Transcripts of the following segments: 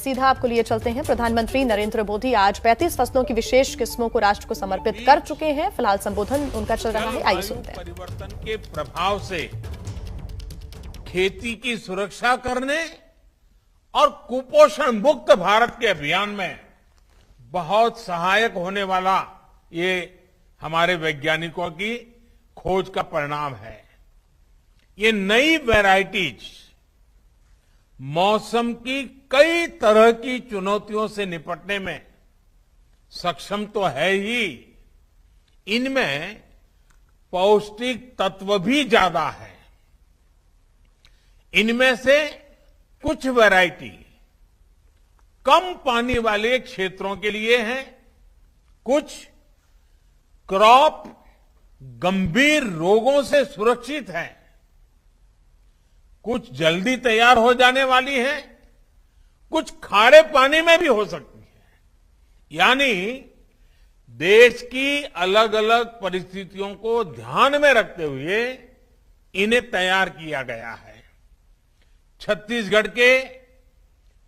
सीधा आपको लिए चलते हैं। प्रधानमंत्री नरेंद्र मोदी आज 35 फसलों की विशेष किस्मों को राष्ट्र को समर्पित कर चुके हैं। फिलहाल संबोधन उनका चल रहा है, आइए सुनते हैं। परिवर्तन के प्रभाव से खेती की सुरक्षा करने और कुपोषण मुक्त भारत के अभियान में बहुत सहायक होने वाला ये हमारे वैज्ञानिकों की खोज का परिणाम है। ये नई वैरायटीज मौसम की कई तरह की चुनौतियों से निपटने में सक्षम तो है ही, इनमें पौष्टिक तत्व भी ज्यादा है। इनमें से कुछ वैरायटी कम पानी वाले क्षेत्रों के लिए है, कुछ क्रॉप गंभीर रोगों से सुरक्षित है, कुछ जल्दी तैयार हो जाने वाली है, कुछ खारे पानी में भी हो सकती है। यानी देश की अलग अलग परिस्थितियों को ध्यान में रखते हुए इन्हें तैयार किया गया है। छत्तीसगढ़ के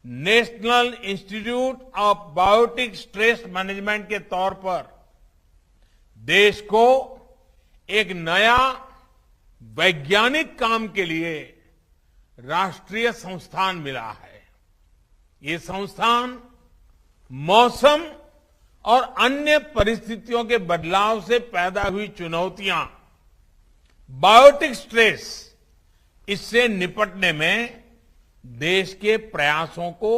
national institute of biotic stress management के तौर पर देश को एक नया वैज्ञानिक काम के लिए राष्ट्रीय संस्थान मिला है। ये संस्थान मौसम और अन्य परिस्थितियों के बदलाव से पैदा हुई चुनौतियां, बायोटिक स्ट्रेस, इससे निपटने में देश के प्रयासों को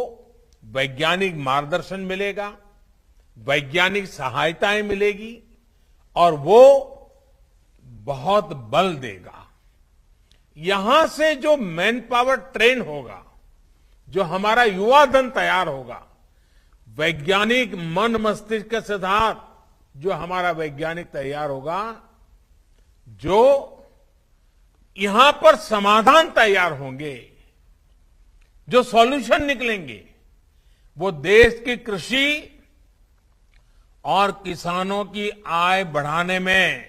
वैज्ञानिक मार्गदर्शन मिलेगा, वैज्ञानिक सहायताएं मिलेगी और वो बहुत बल देगा। यहां से जो मैन पावर ट्रेन होगा, जो हमारा युवा धन तैयार होगा, वैज्ञानिक मन मस्तिष्क के साथ जो हमारा वैज्ञानिक तैयार होगा, जो यहां पर समाधान तैयार होंगे, जो सॉल्यूशन निकलेंगे, वो देश की कृषि और किसानों की आय बढ़ाने में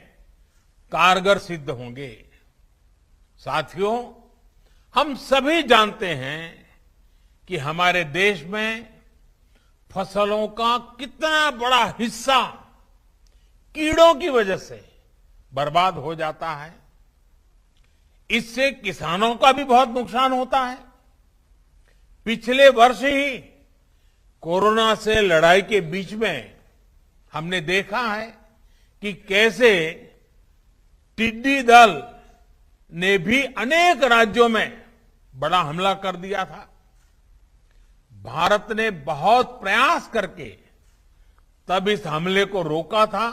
कारगर सिद्ध होंगे। साथियों, हम सभी जानते हैं कि हमारे देश में फसलों का कितना बड़ा हिस्सा कीड़ों की वजह से बर्बाद हो जाता है। इससे किसानों का भी बहुत नुकसान होता है। पिछले वर्ष ही कोरोना से लड़ाई के बीच में हमने देखा है कि कैसे टिड्डी दल ने भी अनेक राज्यों में बड़ा हमला कर दिया था। भारत ने बहुत प्रयास करके तब इस हमले को रोका था।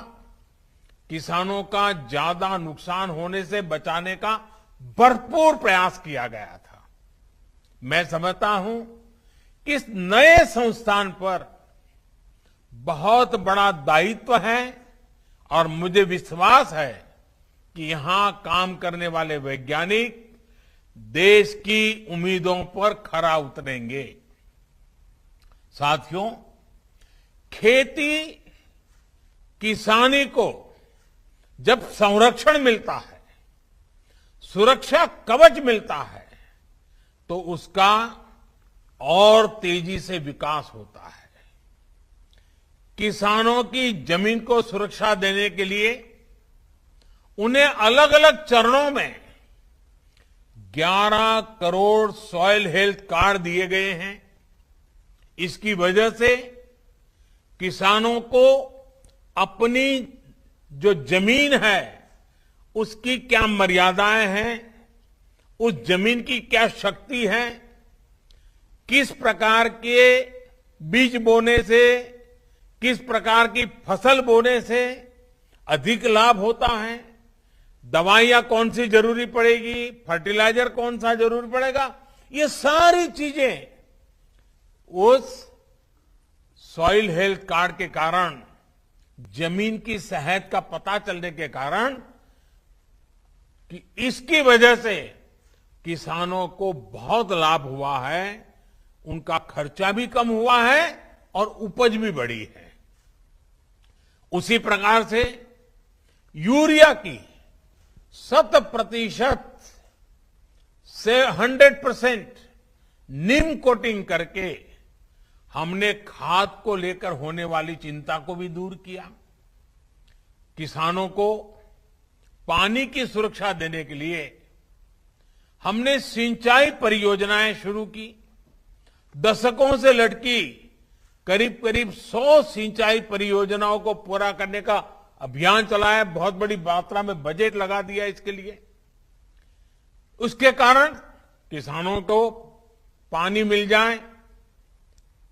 किसानों का ज्यादा नुकसान होने से बचाने का भरपूर प्रयास किया गया था। मैं समझता हूं कि इस नए संस्थान पर बहुत बड़ा दायित्व है और मुझे विश्वास है कि यहां काम करने वाले वैज्ञानिक देश की उम्मीदों पर खरा उतरेंगे। साथियों, खेती किसानी को जब संरक्षण मिलता है, सुरक्षा कवच मिलता है, तो उसका और तेजी से विकास होता है। किसानों की जमीन को सुरक्षा देने के लिए उन्हें अलग अलग चरणों में 11 करोड़ सॉइल हेल्थ कार्ड दिए गए हैं। इसकी वजह से किसानों को अपनी जो जमीन है उसकी क्या मर्यादाएं हैं, उस जमीन की क्या शक्ति है, किस प्रकार के बीज बोने से, किस प्रकार की फसल बोने से अधिक लाभ होता है, दवाइयां कौन सी जरूरी पड़ेगी, फर्टिलाइजर कौन सा जरूरी पड़ेगा, ये सारी चीजें उस सॉइल हेल्थ कार्ड के कारण, जमीन की सेहत का पता चलने के कारण, कि इसकी वजह से किसानों को बहुत लाभ हुआ है, उनका खर्चा भी कम हुआ है और उपज भी बढ़ी है। उसी प्रकार से यूरिया की 100% से 100% नीम कोटिंग करके हमने खाद को लेकर होने वाली चिंता को भी दूर किया। किसानों को पानी की सुरक्षा देने के लिए हमने सिंचाई परियोजनाएं शुरू की। दशकों से लटकी करीब करीब 100 सिंचाई परियोजनाओं को पूरा करने का अभियान चलाया। बहुत बड़ी मात्रा में बजट लगा दिया इसके लिए। उसके कारण किसानों को पानी मिल जाए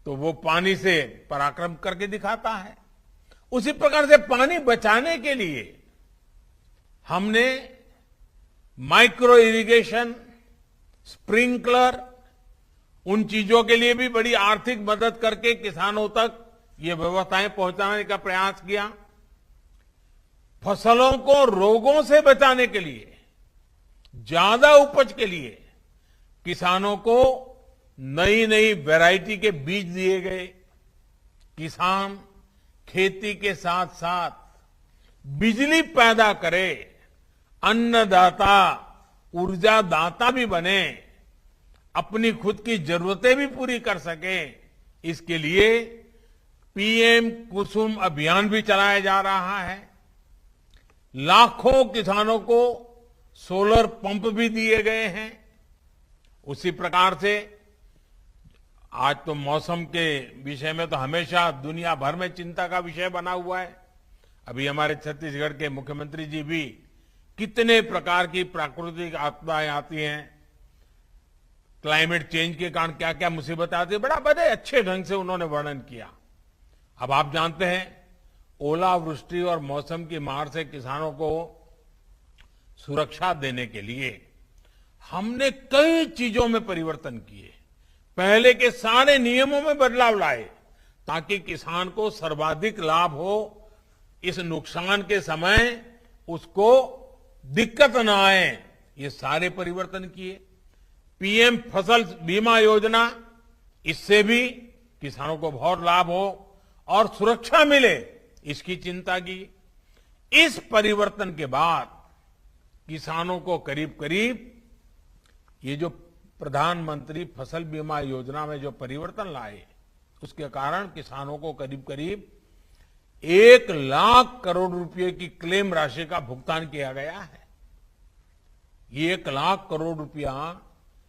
तो वो पानी से पराक्रम करके दिखाता है। उसी प्रकार से पानी बचाने के लिए हमने माइक्रो इरिगेशन, स्प्रिंकलर, उन चीजों के लिए भी बड़ी आर्थिक मदद करके किसानों तक ये व्यवस्थाएं पहुंचाने का प्रयास किया। फसलों को रोगों से बचाने के लिए, ज्यादा उपज के लिए किसानों को नई नई वैरायटी के बीज दिए गए। किसान खेती के साथ साथ बिजली पैदा करे, अन्नदाता, ऊर्जादाता भी बने, अपनी खुद की जरूरतें भी पूरी कर सके। इसके लिए पीएम कुसुम अभियान भी चलाया जा रहा है। लाखों किसानों को सोलर पंप भी दिए गए हैं। उसी प्रकार से आज तो मौसम के विषय में तो हमेशा दुनिया भर में चिंता का विषय बना हुआ है। अभी हमारे छत्तीसगढ़ के मुख्यमंत्री जी भी कितने प्रकार की प्राकृतिक आपदाएं आती हैं, क्लाइमेट चेंज के कारण क्या क्या मुसीबतें आती है, बड़े अच्छे ढंग से उन्होंने वर्णन किया। अब आप जानते हैं ओलावृष्टि और मौसम की मार से किसानों को सुरक्षा देने के लिए हमने कई चीजों में परिवर्तन किए। पहले के सारे नियमों में बदलाव लाए ताकि किसान को सर्वाधिक लाभ हो, इस नुकसान के समय उसको दिक्कत न आए, ये सारे परिवर्तन किए। पीएम फसल बीमा योजना, इससे भी किसानों को बहुत लाभ हो और सुरक्षा मिले, इसकी चिंता की। इस परिवर्तन के बाद किसानों को करीब करीब ये जो प्रधानमंत्री फसल बीमा योजना में जो परिवर्तन लाए, उसके कारण किसानों को करीब करीब 1 लाख करोड़ रुपए की क्लेम राशि का भुगतान किया गया है। ये 1 लाख करोड़ रुपया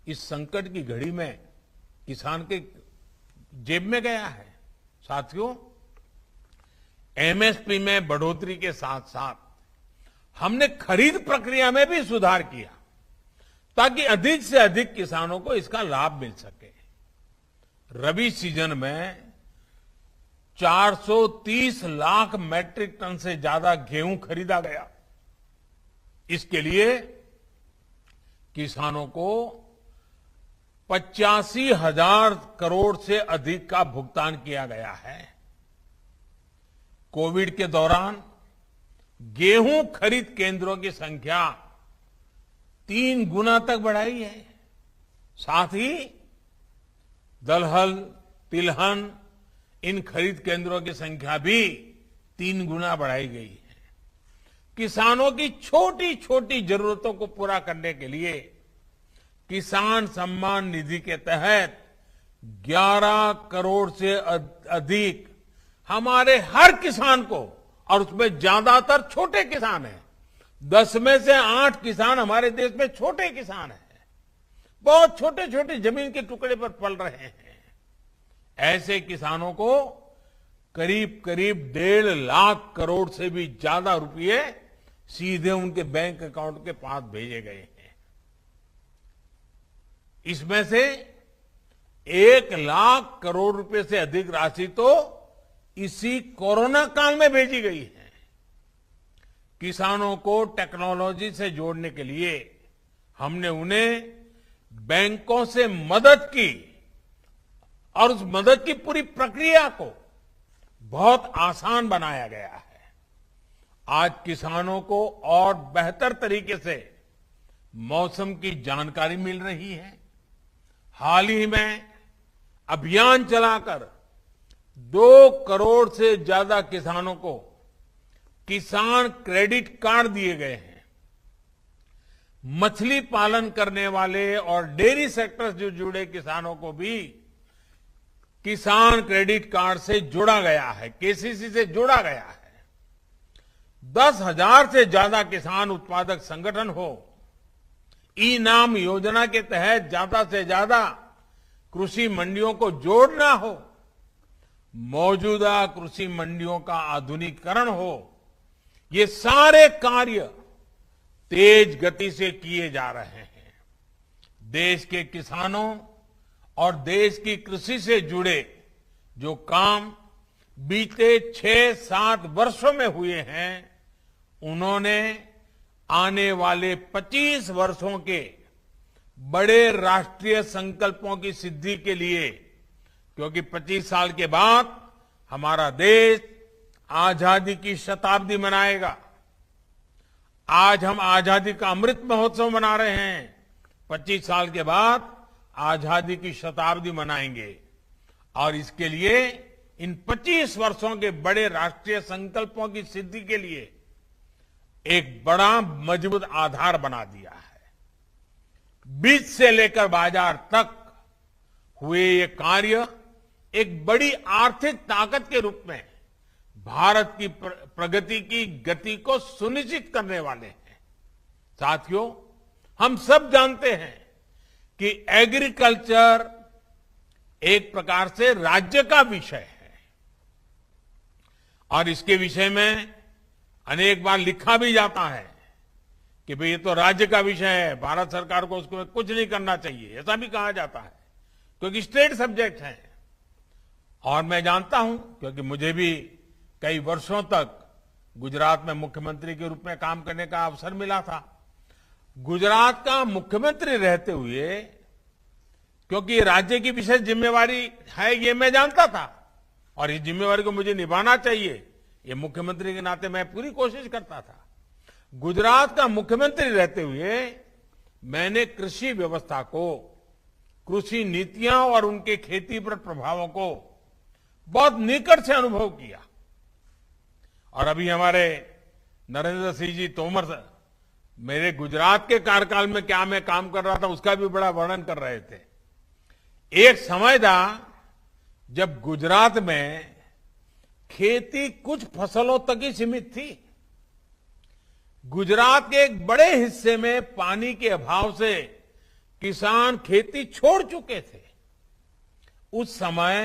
इस संकट की घड़ी में किसान के जेब में गया है। साथियों, एमएसपी में बढ़ोतरी के साथ साथ हमने खरीद प्रक्रिया में भी सुधार किया ताकि अधिक से अधिक किसानों को इसका लाभ मिल सके। रबी सीजन में 430 लाख मैट्रिक टन से ज्यादा गेहूं खरीदा गया। इसके लिए किसानों को 85,000 करोड़ से अधिक का भुगतान किया गया है। कोविड के दौरान गेहूं खरीद केंद्रों की संख्या 3 गुना तक बढ़ाई है। साथ ही दलहन, तिलहन, इन खरीद केंद्रों की संख्या भी 3 गुना बढ़ाई गई है। किसानों की छोटी छोटी जरूरतों को पूरा करने के लिए किसान सम्मान निधि के तहत 11 करोड़ से अधिक हमारे हर किसान को, और उसमें ज्यादातर छोटे किसान हैं, 10 में से 8 किसान हमारे देश में छोटे किसान हैं, बहुत छोटे छोटे जमीन के टुकड़े पर पल रहे हैं। ऐसे किसानों को करीब करीब 1.5 लाख करोड़ से भी ज्यादा रुपए सीधे उनके बैंक अकाउंट के पास भेजे गए हैं। इसमें से 1 लाख करोड़ रुपए से अधिक राशि तो इसी कोरोना काल में भेजी गई है। किसानों को टेक्नोलॉजी से जोड़ने के लिए हमने उन्हें बैंकों से मदद की और उस मदद की पूरी प्रक्रिया को बहुत आसान बनाया गया है। आज किसानों को और बेहतर तरीके से मौसम की जानकारी मिल रही है। हाल ही में अभियान चलाकर 2 करोड़ से ज्यादा किसानों को किसान क्रेडिट कार्ड दिए गए हैं। मछली पालन करने वाले और डेयरी सेक्टर से जुड़े किसानों को भी किसान क्रेडिट कार्ड से जोड़ा गया है, केसीसी से जोड़ा गया है। 10,000 से ज्यादा किसान उत्पादक संगठन हो, ई नाम योजना के तहत ज्यादा से ज्यादा कृषि मंडियों को जोड़ना हो, मौजूदा कृषि मंडियों का आधुनिकीकरण हो, ये सारे कार्य तेज गति से किए जा रहे हैं। देश के किसानों और देश की कृषि से जुड़े जो काम बीते 6-7 वर्षों में हुए हैं, उन्होंने आने वाले 25 वर्षों के बड़े राष्ट्रीय संकल्पों की सिद्धि के लिए, क्योंकि 25 साल के बाद हमारा देश आजादी की शताब्दी मनाएगा। आज हम आजादी का अमृत महोत्सव मना रहे हैं, 25 साल के बाद आजादी की शताब्दी मनाएंगे और इसके लिए इन 25 वर्षों के बड़े राष्ट्रीय संकल्पों की सिद्धि के लिए एक बड़ा मजबूत आधार बना दिया है। बीज से लेकर बाजार तक हुए ये कार्य एक बड़ी आर्थिक ताकत के रूप में भारत की प्रगति की गति को सुनिश्चित करने वाले हैं। साथियों, हम सब जानते हैं कि एग्रीकल्चर एक प्रकार से राज्य का विषय है और इसके विषय में अनेक बार लिखा भी जाता है कि भाई ये तो राज्य का विषय है, भारत सरकार को उसको कुछ नहीं करना चाहिए, ऐसा भी कहा जाता है क्योंकि स्टेट सब्जेक्ट है। और मैं जानता हूं, क्योंकि मुझे भी कई वर्षों तक गुजरात में मुख्यमंत्री के रूप में काम करने का अवसर मिला था। गुजरात का मुख्यमंत्री रहते हुए, क्योंकि राज्य की विशेष जिम्मेवारी है ये मैं जानता था और इस जिम्मेवारी को मुझे निभाना चाहिए, ये मुख्यमंत्री के नाते मैं पूरी कोशिश करता था। गुजरात का मुख्यमंत्री रहते हुए मैंने कृषि व्यवस्था को, कृषि नीतियां और उनके खेती पर प्रभावों को बहुत निकट से अनुभव किया। और अभी हमारे नरेंद्र सिंह जी तोमर मेरे गुजरात के कार्यकाल में क्या मैं काम कर रहा था उसका भी बड़ा वर्णन कर रहे थे। एक समय था जब गुजरात में खेती कुछ फसलों तक ही सीमित थी। गुजरात के एक बड़े हिस्से में पानी के अभाव से किसान खेती छोड़ चुके थे। उस समय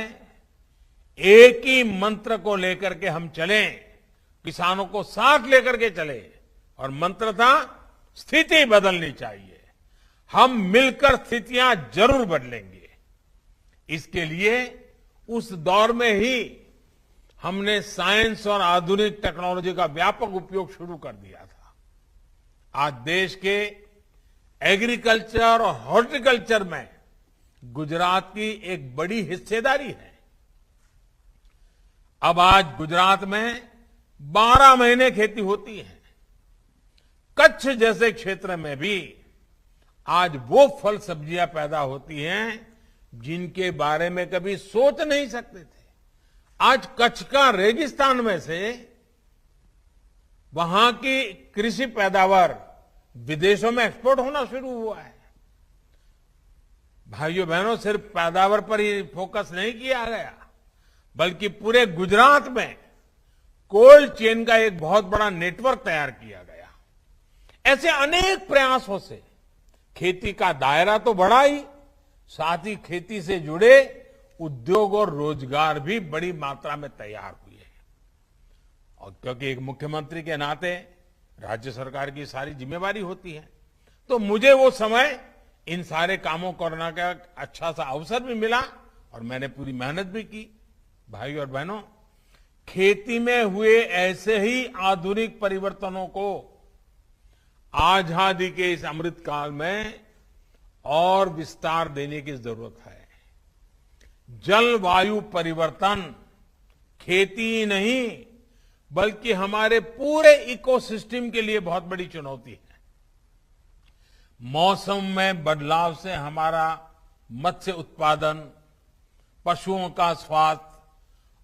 एक ही मंत्र को लेकर के हम चले, किसानों को साथ लेकर के चले और मंत्र था स्थिति बदलनी चाहिए, हम मिलकर स्थितियां जरूर बदलेंगे। इसके लिए उस दौर में ही हमने साइंस और आधुनिक टेक्नोलॉजी का व्यापक उपयोग शुरू कर दिया था। आज देश के एग्रीकल्चर और हॉर्टिकल्चर में गुजरात की एक बड़ी हिस्सेदारी है। अब आज गुजरात में 12 महीने खेती होती है। कच्छ जैसे क्षेत्र में भी आज वो फल सब्जियां पैदा होती हैं जिनके बारे में कभी सोच नहीं सकते थे। आज कच्छ का रेगिस्तान में से वहां की कृषि पैदावार विदेशों में एक्सपोर्ट होना शुरू हुआ है। भाइयों बहनों, सिर्फ पैदावार पर ही फोकस नहीं किया गया, बल्कि पूरे गुजरात में कोल्ड चेन का एक बहुत बड़ा नेटवर्क तैयार किया गया। ऐसे अनेक प्रयासों से खेती का दायरा तो बढ़ा ही, साथ ही खेती से जुड़े उद्योग और रोजगार भी बड़ी मात्रा में तैयार हुए हैं। और क्योंकि एक मुख्यमंत्री के नाते राज्य सरकार की सारी जिम्मेवारी होती है, तो मुझे वो समय इन सारे कामों करने का अच्छा सा अवसर भी मिला और मैंने पूरी मेहनत भी की। भाइयों और बहनों, खेती में हुए ऐसे ही आधुनिक परिवर्तनों को आजादी के इस अमृत काल में और विस्तार देने की जरूरत है। जलवायु परिवर्तन खेती ही नहीं बल्कि हमारे पूरे इकोसिस्टम के लिए बहुत बड़ी चुनौती है। मौसम में बदलाव से हमारा मत्स्य उत्पादन, पशुओं का स्वास्थ्य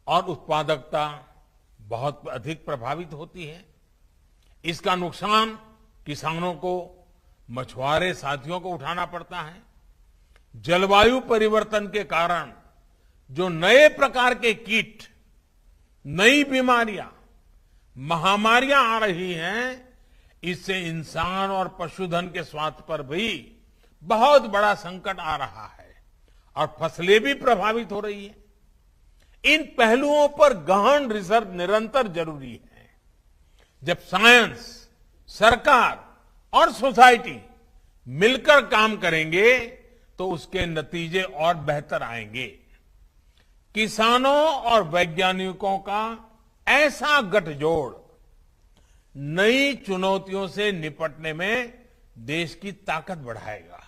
और उत्पादकता बहुत अधिक प्रभावित होती है। इसका नुकसान किसानों को, मछुआरे साथियों को उठाना पड़ता है। जलवायु परिवर्तन के कारण जो नए प्रकार के कीट, नई बीमारियां, महामारियां आ रही हैं, इससे इंसान और पशुधन के स्वास्थ्य पर भी बहुत बड़ा संकट आ रहा है और फसलें भी प्रभावित हो रही हैं। इन पहलुओं पर गहन रिसर्च निरंतर जरूरी है। जब साइंस, सरकार और सोसाइटी मिलकर काम करेंगे तो उसके नतीजे और बेहतर आएंगे। किसानों और वैज्ञानिकों का ऐसा गठजोड़ नई चुनौतियों से निपटने में देश की ताकत बढ़ाएगा।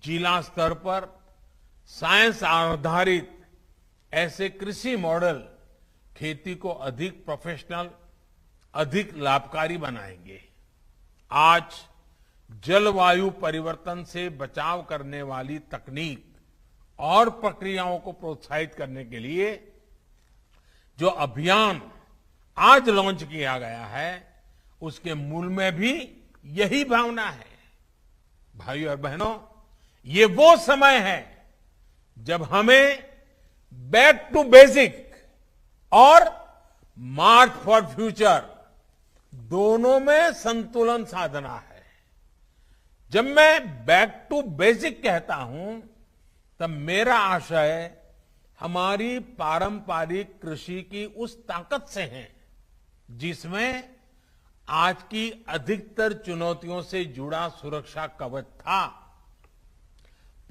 जिला स्तर पर साइंस आधारित ऐसे कृषि मॉडल खेती को अधिक प्रोफेशनल, अधिक लाभकारी बनाएंगे। आज जलवायु परिवर्तन से बचाव करने वाली तकनीक और प्रक्रियाओं को प्रोत्साहित करने के लिए जो अभियान आज लॉन्च किया गया है, उसके मूल में भी यही भावना है। भाइयों और बहनों, ये वो समय है जब हमें बैक टू बेसिक और मार्च फॉर फ्यूचर दोनों में संतुलन साधना है। जब मैं बैक टू बेसिक कहता हूं, तब मेरा आशय हमारी पारंपरिक कृषि की उस ताकत से है जिसमें आज की अधिकतर चुनौतियों से जुड़ा सुरक्षा कवच था।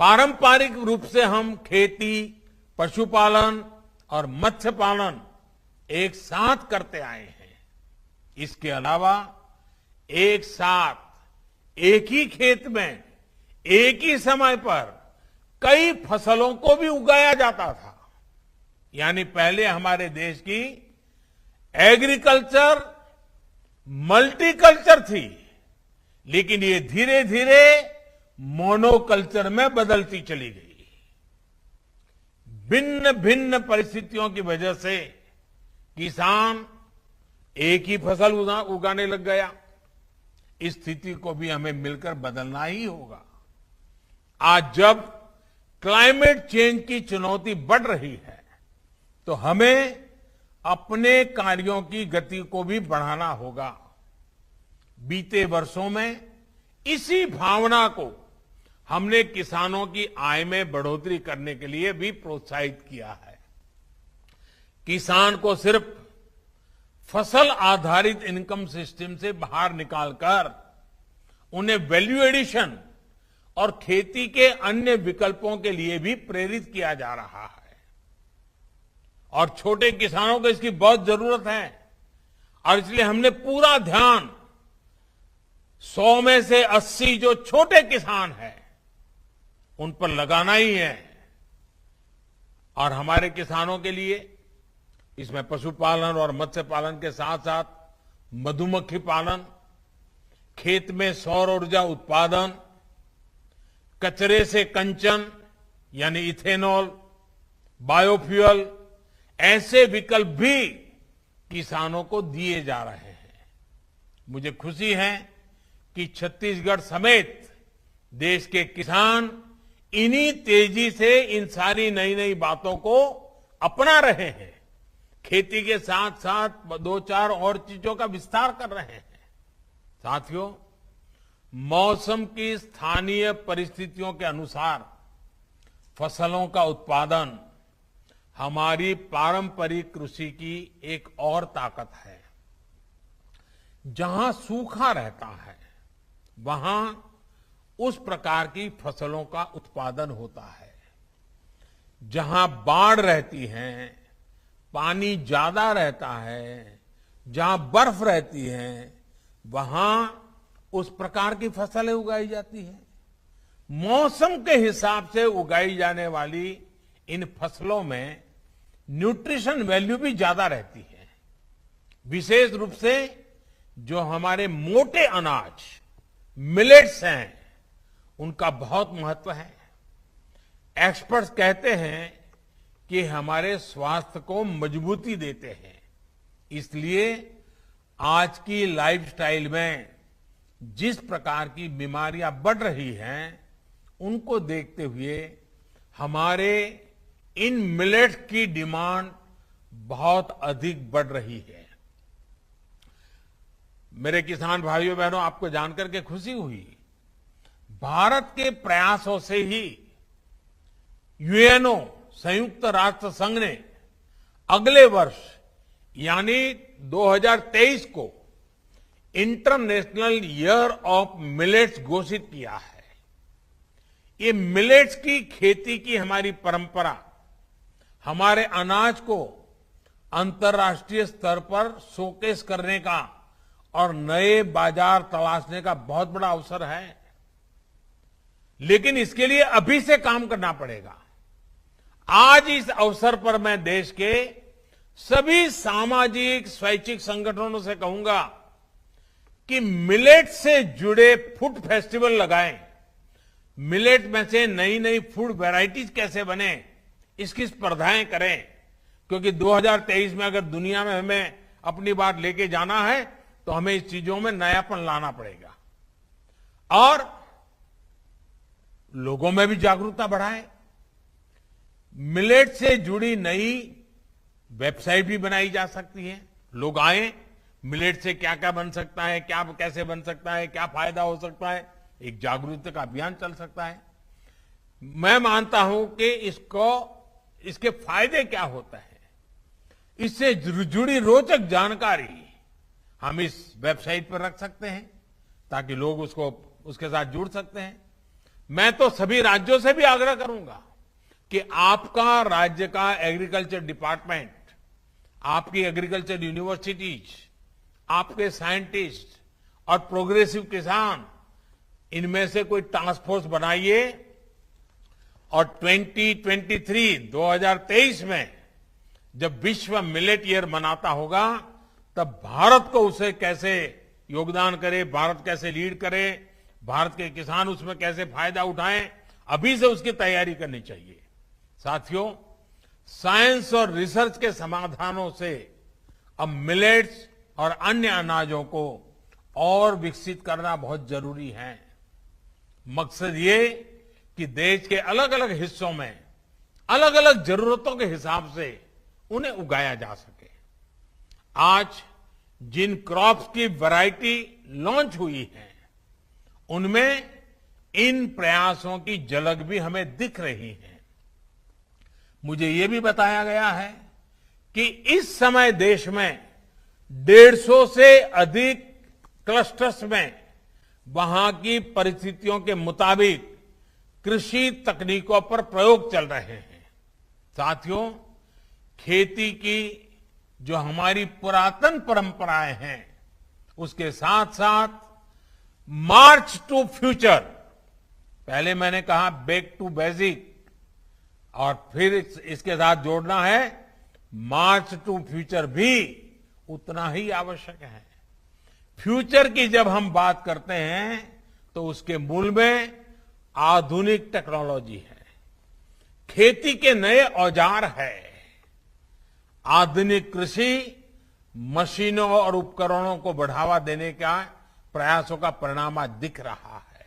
पारंपरिक रूप से हम खेती, पशुपालन और मत्स्य पालन एक साथ करते आए हैं। इसके अलावा एक साथ एक ही खेत में एक ही समय पर कई फसलों को भी उगाया जाता था। यानी पहले हमारे देश की एग्रीकल्चर मल्टीकल्चर थी, लेकिन ये धीरे धीरे मोनोकल्चर में बदलती चली गई। भिन्न भिन्न परिस्थितियों की वजह से किसान एक ही फसल उगाने लग गया। इस स्थिति को भी हमें मिलकर बदलना ही होगा। आज जब क्लाइमेट चेंज की चुनौती बढ़ रही है, तो हमें अपने कार्यों की गति को भी बढ़ाना होगा। बीते वर्षों में इसी भावना को हमने किसानों की आय में बढ़ोतरी करने के लिए भी प्रोत्साहित किया है। किसान को सिर्फ फसल आधारित इनकम सिस्टम से बाहर निकालकर उन्हें वैल्यू एडिशन और खेती के अन्य विकल्पों के लिए भी प्रेरित किया जा रहा है। और छोटे किसानों को इसकी बहुत जरूरत है और इसलिए हमने पूरा ध्यान 100 में से 80 जो छोटे किसान हैं उन पर लगाना ही है। और हमारे किसानों के लिए इसमें पशुपालन और मत्स्य पालन के साथ साथ मधुमक्खी पालन, खेत में सौर ऊर्जा उत्पादन, कचरे से कंचन यानी इथेनॉल, बायोफ्यूल, ऐसे विकल्प भी किसानों को दिए जा रहे हैं। मुझे खुशी है कि छत्तीसगढ़ समेत देश के किसान इन्हीं तेजी से इन सारी नई नई बातों को अपना रहे हैं। खेती के साथ साथ 2-4 और चीजों का विस्तार कर रहे हैं। साथियों, मौसम की स्थानीय परिस्थितियों के अनुसार फसलों का उत्पादन हमारी पारंपरिक कृषि की एक और ताकत है। जहां सूखा रहता है, वहां उस प्रकार की फसलों का उत्पादन होता है। जहां बाढ़ रहती है, पानी ज्यादा रहता है, जहां बर्फ रहती है, वहां उस प्रकार की फसलें उगाई जाती है। मौसम के हिसाब से उगाई जाने वाली इन फसलों में न्यूट्रिशन वैल्यू भी ज्यादा रहती है। विशेष रूप से जो हमारे मोटे अनाज मिलेट्स हैं, उनका बहुत महत्व है। एक्सपर्ट्स कहते हैं कि हमारे स्वास्थ्य को मजबूती देते हैं। इसलिए आज की लाइफस्टाइल में जिस प्रकार की बीमारियां बढ़ रही हैं, उनको देखते हुए हमारे इन मिलेट्स की डिमांड बहुत अधिक बढ़ रही है। मेरे किसान भाइयों बहनों, आपको जानकर के खुशी हुई, भारत के प्रयासों से ही यूएनओ संयुक्त राष्ट्र संघ ने अगले वर्ष यानी 2023 को इंटरनेशनल ईयर ऑफ मिलेट्स घोषित किया है। ये मिलेट्स की खेती की हमारी परंपरा हमारे अनाज को अंतर्राष्ट्रीय स्तर पर शोकेस करने का और नए बाजार तलाशने का बहुत बड़ा अवसर है। लेकिन इसके लिए अभी से काम करना पड़ेगा। आज इस अवसर पर मैं देश के सभी सामाजिक स्वैच्छिक संगठनों से कहूंगा कि मिलेट से जुड़े फूड फेस्टिवल लगाएं। मिलेट में से नई नई फूड वैरायटीज कैसे बने, इसकी स्पर्धाएं करें, क्योंकि 2023 में अगर दुनिया में हमें अपनी बात लेके जाना है तो हमें इस चीजों में नयापन लाना पड़ेगा और लोगों में भी जागरूकता बढ़ाएं। मिलेट से जुड़ी नई वेबसाइट भी बनाई जा सकती है। लोग आए, मिलेट से क्या क्या बन सकता है, क्या कैसे बन सकता है, क्या फायदा हो सकता है, एक जागरूकता का अभियान चल सकता है। मैं मानता हूं कि इसके फायदे क्या होते हैं, इससे जुड़ी रोचक जानकारी हम इस वेबसाइट पर रख सकते हैं ताकि लोग उसके साथ जुड़ सकते हैं। मैं तो सभी राज्यों से भी आग्रह करूंगा कि आपका राज्य का एग्रीकल्चर डिपार्टमेंट, आपकी एग्रीकल्चर यूनिवर्सिटीज, आपके साइंटिस्ट और प्रोग्रेसिव किसान, इनमें से कोई टास्क फोर्स बनाइए और 2023 में जब विश्व मिलेट ईयर मनाता होगा तब भारत को उसे कैसे योगदान करे, भारत कैसे लीड करे, भारत के किसान उसमें कैसे फायदा उठाएं, अभी से उसकी तैयारी करनी चाहिए। साथियों, साइंस और रिसर्च के समाधानों से अब मिलेट्स और अन्य अनाजों को और विकसित करना बहुत जरूरी है। मकसद ये कि देश के अलग अलग हिस्सों में अलग अलग जरूरतों के हिसाब से उन्हें उगाया जा सके। आज जिन क्रॉप्स की वैरायटी लॉन्च हुई है उनमें इन प्रयासों की झलक भी हमें दिख रही है। मुझे ये भी बताया गया है कि इस समय देश में 150 से अधिक क्लस्टर्स में वहां की परिस्थितियों के मुताबिक कृषि तकनीकों पर प्रयोग चल रहे हैं। साथियों, खेती की जो हमारी पुरातन परंपराएं हैं उसके साथ साथ मार्च टू फ्यूचर, पहले मैंने कहा बैक टू बेसिक, और फिर इसके साथ जोड़ना है मार्च टू फ्यूचर भी उतना ही आवश्यक है। फ्यूचर की जब हम बात करते हैं तो उसके मूल में आधुनिक टेक्नोलॉजी है, खेती के नए औजार है, आधुनिक कृषि मशीनों और उपकरणों को बढ़ावा देने का प्रयासों का परिणाम आज दिख रहा है।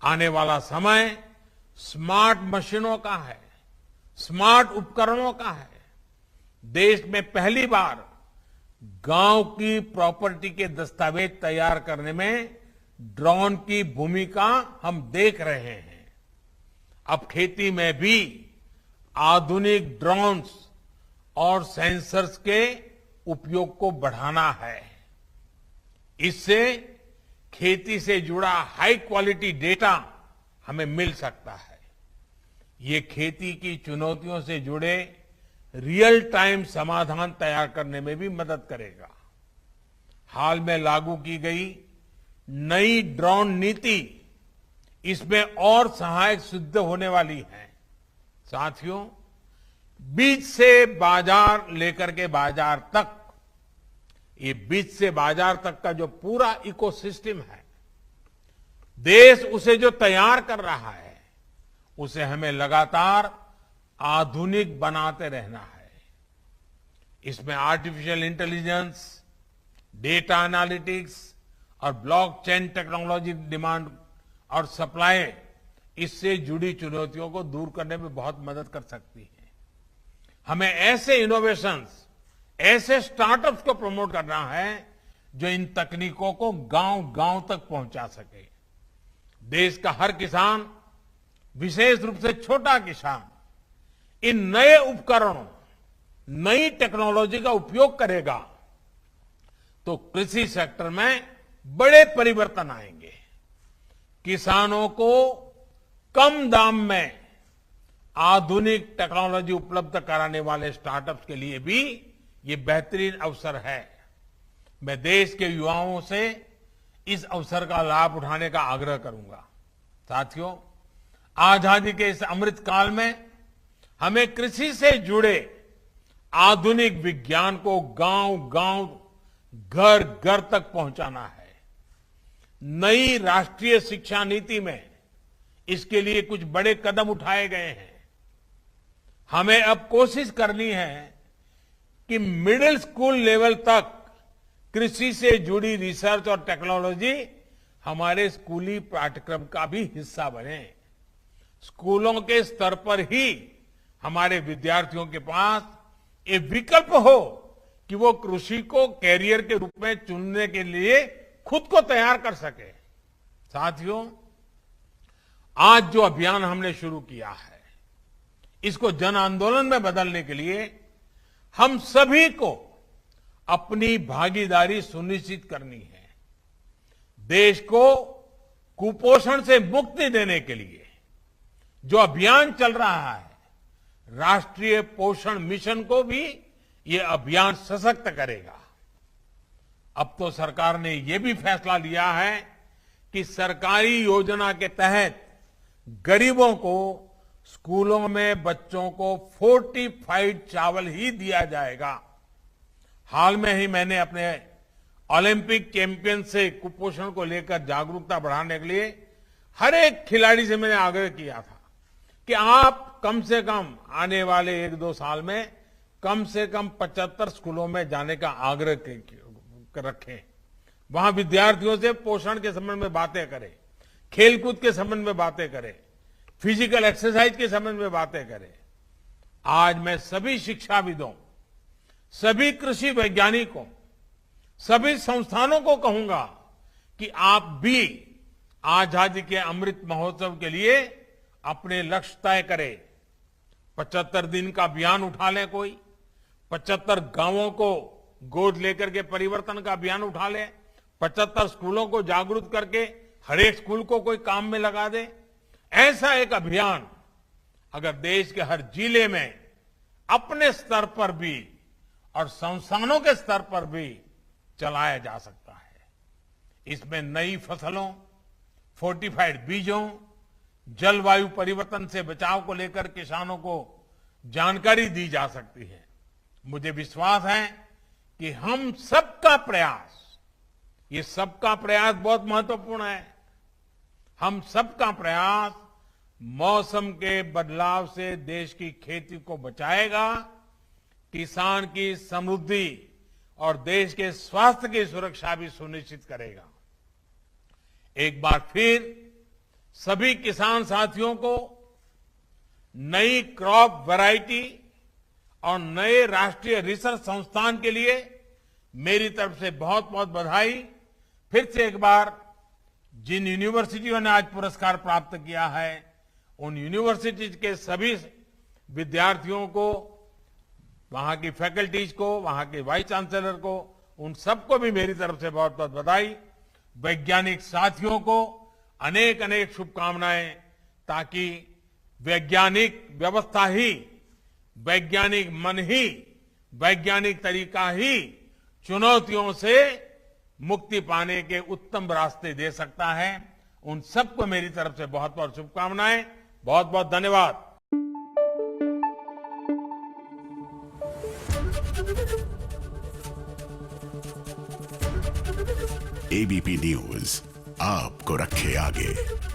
आने वाला समय स्मार्ट मशीनों का है, स्मार्ट उपकरणों का है। देश में पहली बार गांव की प्रॉपर्टी के दस्तावेज तैयार करने में ड्रोन की भूमिका हम देख रहे हैं। अब खेती में भी आधुनिक ड्रोन्स और सेंसर्स के उपयोग को बढ़ाना है। इससे खेती से जुड़ा हाई क्वालिटी डेटा हमें मिल सकता है। ये खेती की चुनौतियों से जुड़े रियल टाइम समाधान तैयार करने में भी मदद करेगा। हाल में लागू की गई नई ड्रोन नीति इसमें और सहायक सिद्ध होने वाली है। साथियों, बीज से बाजार लेकर के बाजार तक, ये बीज से बाजार तक का जो पूरा इकोसिस्टम है, देश उसे जो तैयार कर रहा है उसे हमें लगातार आधुनिक बनाते रहना है। इसमें आर्टिफिशियल इंटेलिजेंस, डेटा एनालिटिक्स और ब्लॉकचेन टेक्नोलॉजी डिमांड और सप्लाई, इससे जुड़ी चुनौतियों को दूर करने में बहुत मदद कर सकती है। हमें ऐसे इनोवेशंस, ऐसे स्टार्टअप्स को प्रमोट करना है जो इन तकनीकों को गांव-गांव तक पहुंचा सके। देश का हर किसान, विशेष रूप से छोटा किसान, इन नए उपकरणों, नई टेक्नोलॉजी का उपयोग करेगा तो कृषि सेक्टर में बड़े परिवर्तन आएंगे। किसानों को कम दाम में आधुनिक टेक्नोलॉजी उपलब्ध कराने वाले स्टार्टअप्स के लिए भी ये बेहतरीन अवसर है। मैं देश के युवाओं से इस अवसर का लाभ उठाने का आग्रह करूंगा। साथियों, आजादी के इस अमृत काल में हमें कृषि से जुड़े आधुनिक विज्ञान को गांव-गांव, घर-घर तक पहुंचाना है। नई राष्ट्रीय शिक्षा नीति में इसके लिए कुछ बड़े कदम उठाए गए हैं। हमें अब कोशिश करनी है कि मिडिल स्कूल लेवल तक कृषि से जुड़ी रिसर्च और टेक्नोलॉजी हमारे स्कूली पाठ्यक्रम का भी हिस्सा बने। स्कूलों के स्तर पर ही हमारे विद्यार्थियों के पास एक विकल्प हो कि वो कृषि को कैरियर के रूप में चुनने के लिए खुद को तैयार कर सके। साथियों, आज जो अभियान हमने शुरू किया है, इसको जन आंदोलन में बदलने के लिए हम सभी को अपनी भागीदारी सुनिश्चित करनी है। देश को कुपोषण से मुक्ति देने के लिए जो अभियान चल रहा है, राष्ट्रीय पोषण मिशन को भी ये अभियान सशक्त करेगा। अब तो सरकार ने ये भी फैसला लिया है कि सरकारी योजना के तहत गरीबों को स्कूलों में बच्चों को फोर्टिफाइड चावल ही दिया जाएगा। हाल में ही मैंने अपने ओलंपिक चैंपियन से कुपोषण को लेकर जागरूकता बढ़ाने के लिए हर एक खिलाड़ी से मैंने आग्रह किया था कि आप कम से कम आने वाले 1-2 साल में कम से कम 75 स्कूलों में जाने का आग्रह रखें। वहां विद्यार्थियों से पोषण के संबंध में बातें करें, खेलकूद के संबंध में बातें करें, फिजिकल एक्सरसाइज के संबंध में बातें करें। आज मैं सभी शिक्षाविदों, सभी कृषि वैज्ञानिकों, सभी संस्थानों को कहूंगा कि आप भी आजादी के अमृत महोत्सव के लिए अपने लक्ष्य तय करें। 75 दिन का अभियान उठा लें, कोई 75 गांवों को गोद लेकर के परिवर्तन का अभियान उठा ले, 75 स्कूलों को जागरूक करके हर एक स्कूल को कोई काम में लगा दे। ऐसा एक अभियान अगर देश के हर जिले में अपने स्तर पर भी और संस्थानों के स्तर पर भी चलाया जा सकता है। इसमें नई फसलों, फोर्टिफाइड बीजों, जलवायु परिवर्तन से बचाव को लेकर किसानों को जानकारी दी जा सकती है। मुझे विश्वास है कि हम सबका प्रयास, ये सबका प्रयास बहुत महत्वपूर्ण है। हम सबका प्रयास मौसम के बदलाव से देश की खेती को बचाएगा, किसान की समृद्धि और देश के स्वास्थ्य की सुरक्षा भी सुनिश्चित करेगा। एक बार फिर सभी किसान साथियों को नई क्रॉप वैरायटी और नए राष्ट्रीय रिसर्च संस्थान के लिए मेरी तरफ से बहुत बहुत बधाई। फिर से एक बार जिन यूनिवर्सिटियों ने आज पुरस्कार प्राप्त किया है, उन यूनिवर्सिटीज के सभी विद्यार्थियों को, वहां की फैकल्टीज को, वहां के वाइस चांसलर को, उन सबको भी मेरी तरफ से बहुत बहुत बधाई। वैज्ञानिक साथियों को अनेक अनेक शुभकामनाएं, ताकि वैज्ञानिक व्यवस्था ही, वैज्ञानिक मन ही, वैज्ञानिक तरीका ही चुनौतियों से मुक्ति पाने के उत्तम रास्ते दे सकता है। उन सबको मेरी तरफ से बहुत बहुत शुभकामनाएं। बहुत बहुत धन्यवाद। एबीपी न्यूज आपको रखे आगे।